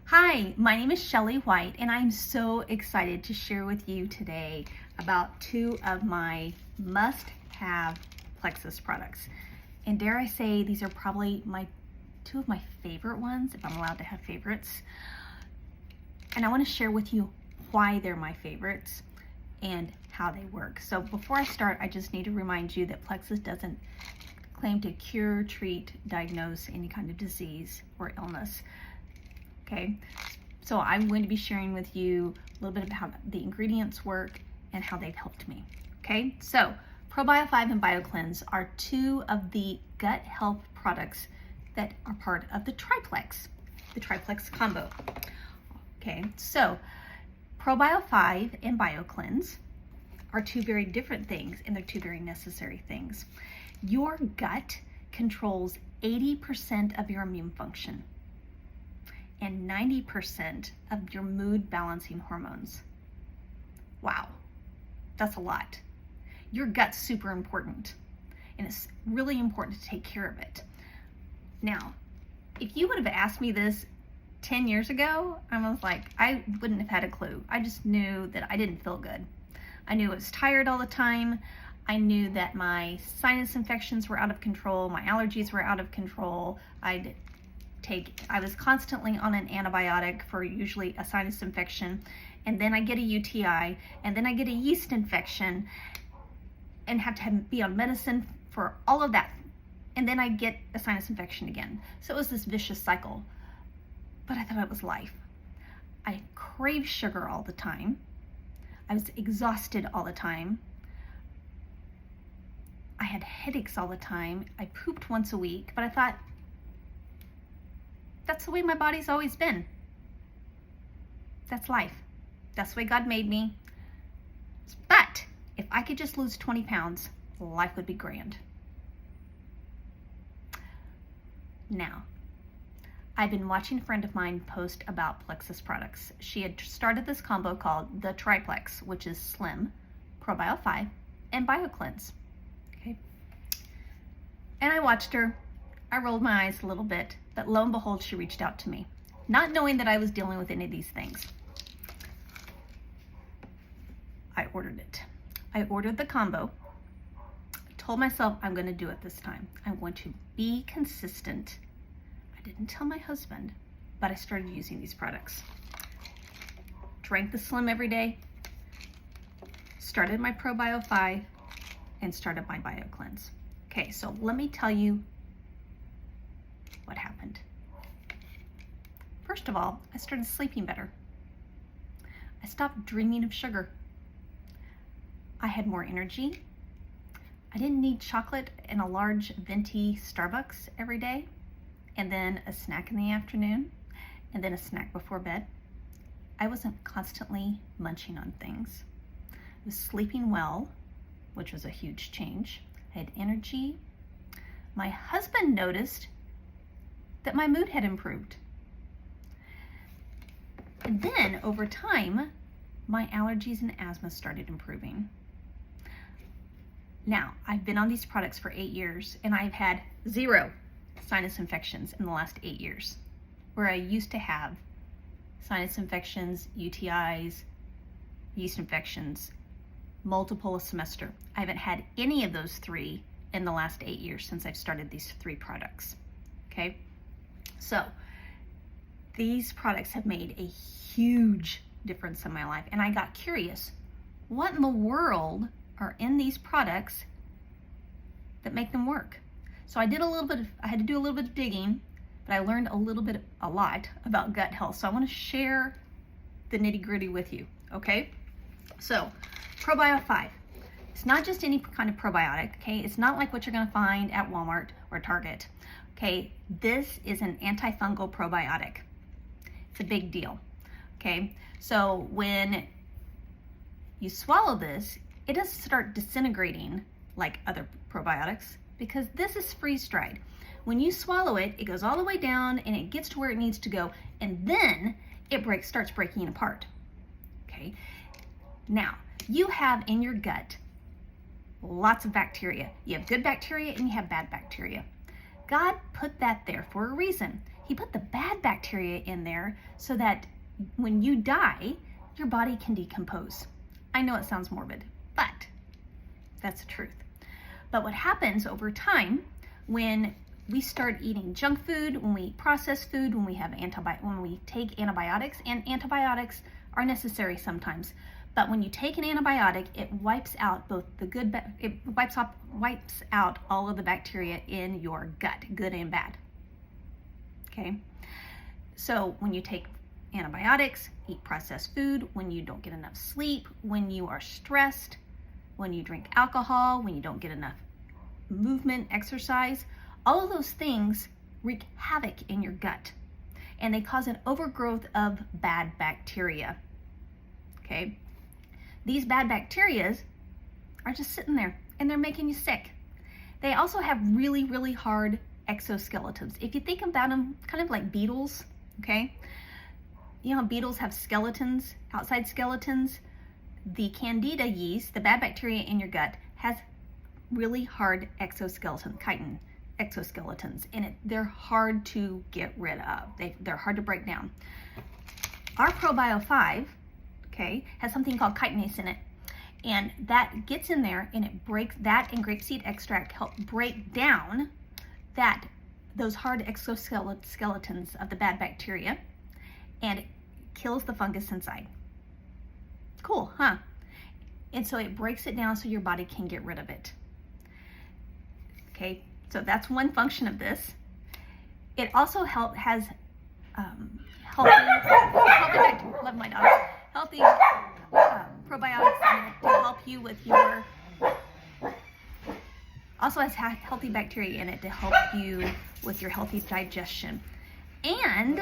Hi, my name is Shelly White, and I'm so excited to share with you today about two of my must-have Plexus products. And dare I say, these are probably two of my favorite ones, if I'm allowed to have favorites. And I want to share with you why they're my favorites and how they work. So before I start, I just need to remind you that Plexus doesn't claim to cure, treat, diagnose any kind of disease or illness. Okay, so I'm going to be sharing with you a little bit about how the ingredients work and how they've helped me. Okay, so Probio5 and Biocleanse are two of the gut health products that are part of the triplex combo. Okay, so Probio5 and Biocleanse are two very different things, and they're two very necessary things. Your gut controls 80% of your immune function and 90% of your mood balancing hormones. Wow, that's a lot. Your gut's super important, and it's really important to take care of it. Now, if you would have asked me this 10 years ago, I was like, I wouldn't have had a clue. I just knew that I didn't feel good. I knew I was tired all the time. I knew that my sinus infections were out of control. My allergies were out of control. I was constantly on an antibiotic for usually a sinus infection, and then I get a UTI, and then I get a yeast infection and have to be on medicine for all of that, and then I get a sinus infection again. So it was this vicious cycle, but I thought it was life. I craved sugar all the time. I was exhausted all the time. I had headaches all the time. I pooped once a week, but I thought, that's the way my body's always been. That's life. That's the way God made me. But if I could just lose 20 pounds, life would be grand. Now, I've been watching a friend of mine post about Plexus products. She had started this combo called the Triplex, which is Slim, Probio5, and Biocleanse. Okay. And I watched her. I rolled my eyes a little bit, but lo and behold, she reached out to me, not knowing that I was dealing with any of these things. I ordered it. I ordered the combo. I told myself I'm going to do it this time. I'm going to be consistent. I didn't tell my husband, but I started using these products. Drank the Slim every day, started my Probio5, and started my Biocleanse. Okay, so let me tell you what happened. First of all, I started sleeping better. I stopped dreaming of sugar. I had more energy. I didn't need chocolate and a large venti Starbucks every day, and then a snack in the afternoon, and then a snack before bed. I wasn't constantly munching on things. I was sleeping well, which was a huge change. I had energy. My husband noticed that my mood had improved. And then over time, my allergies and asthma started improving. Now, I've been on these products for 8 years, and I've had 0 sinus infections in the last 8 years, where I used to have sinus infections, UTIs, yeast infections, multiple a semester. I haven't had any of those 3 in the last 8 years since I've started these 3 products, okay? So these products have made a huge difference in my life, and I got curious. What in the world are in these products that make them work? So I had to do a little bit of digging, but I learned a lot about gut health. So I want to share the nitty-gritty with you, okay? So Probio5. It's not just any kind of probiotic, okay? It's not like what you're going to find at Walmart or Target. Okay, this is an antifungal probiotic. It's a big deal, okay? So when you swallow this, it doesn't start disintegrating like other probiotics because this is freeze-dried. When you swallow it, it goes all the way down and it gets to where it needs to go, and then it starts breaking apart, okay? Now, you have in your gut lots of bacteria. You have good bacteria and you have bad bacteria. God put that there for a reason. He put the bad bacteria in there so that when you die, your body can decompose. I know it sounds morbid, but that's the truth. But what happens over time when we start eating junk food, when we eat processed food, when we take antibiotics, and antibiotics are necessary sometimes, but when you take an antibiotic, it wipes out wipes out all of the bacteria in your gut, good and bad. Okay, so when you take antibiotics, eat processed food, when you don't get enough sleep, when you are stressed, when you drink alcohol, when you don't get enough movement, exercise, all of those things wreak havoc in your gut, and they cause an overgrowth of bad bacteria. Okay, these bad bacteria are just sitting there and they're making you sick. They also have really, really hard exoskeletons. If you think about them kind of like beetles, okay? You know how beetles have skeletons, outside skeletons? The Candida yeast, the bad bacteria in your gut, has really hard chitin exoskeletons, and they're hard to get rid of. They're hard to break down. Our Probio5, okay, has something called chitinase in it, and that gets in there and it breaks that, and grapeseed extract help break down those hard exoskeletons of the bad bacteria, and it kills the fungus inside. Cool, huh? And so it breaks it down so your body can get rid of it. Okay, so that's one function of this. It also has healthy love my dog, healthy probiotics in it to help you with your, also has healthy bacteria in it to help you with your healthy digestion. And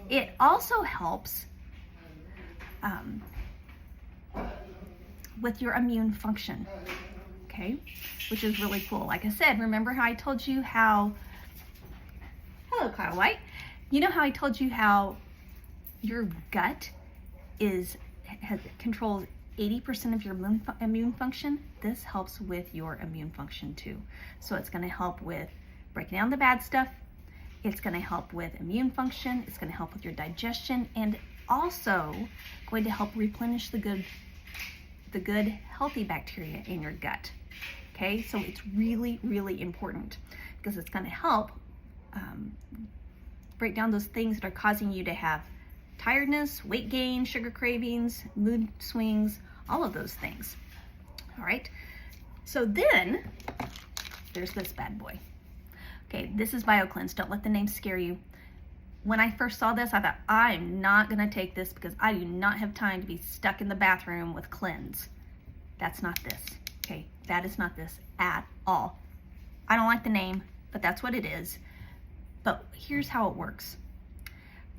it also helps with your immune function, okay, which is really cool. Like I said, remember how I told you how, hello Kyle White, you know how I told you how your gut controls 80% of your immune function? This helps with your immune function too. So it's going to help with breaking down the bad stuff, it's going to help with immune function, it's going to help with your digestion, and also going to help replenish the good healthy bacteria in your gut. Okay, so it's really, really important because it's going to help break down those things that are causing you to have tiredness, weight gain, sugar cravings, mood swings, all of those things. All right, so then there's this bad boy. Okay, this is Biocleanse. Don't let the name scare you. When I first saw this, I thought, I'm not gonna take this because I do not have time to be stuck in the bathroom with Cleanse. That's not this, okay? That is not this at all. I don't like the name, but that's what it is. But here's how it works.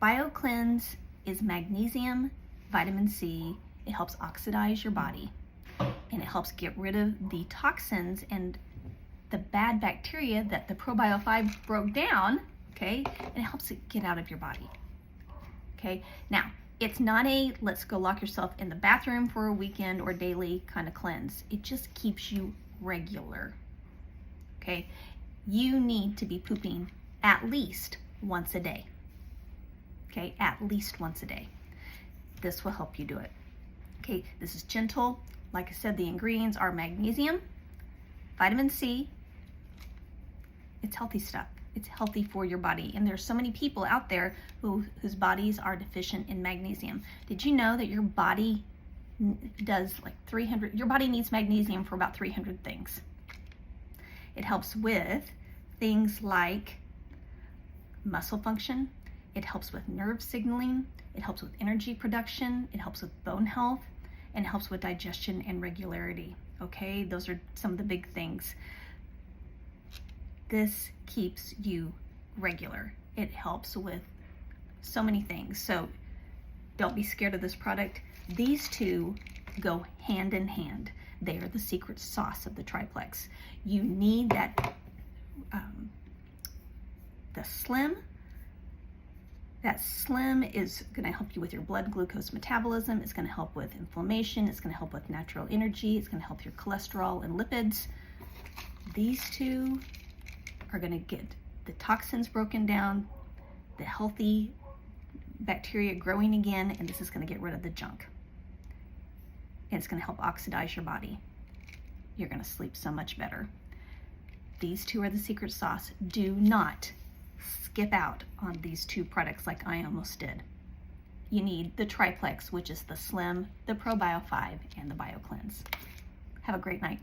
Biocleanse is magnesium, vitamin C. It helps oxidize your body, and it helps get rid of the toxins and the bad bacteria that the Probio5 broke down, okay? And it helps it get out of your body, okay? Now, it's not a let's go lock yourself in the bathroom for a weekend or daily kind of cleanse. It just keeps you regular, okay? You need to be pooping at least once a day, okay? At least once a day. This will help you do it, okay? This is gentle. Like I said, the ingredients are magnesium, vitamin C. It's healthy stuff. It's healthy for your body. And there's so many people out there whose bodies are deficient in magnesium. Did you know that your body does like 300, your body needs magnesium for about 300 things. It helps with things like muscle function. It helps with nerve signaling. It helps with energy production. It helps with bone health, and it helps with digestion and regularity. Okay, those are some of the big things. This keeps you regular. It helps with so many things. So don't be scared of this product. These two go hand in hand. They are the secret sauce of the triplex. You need that, the Slim. That Slim is gonna help you with your blood glucose metabolism. It's gonna help with inflammation. It's gonna help with natural energy. It's gonna help your cholesterol and lipids. These two are gonna get the toxins broken down, the healthy bacteria growing again, and this is going to get rid of the junk. And it's going to help oxidize your body. You're going to sleep so much better. These two are the secret sauce. Do not skip out on these two products like I almost did. You need the triplex, which is the Slim, the Probio5, and the Biocleanse. Have a great night.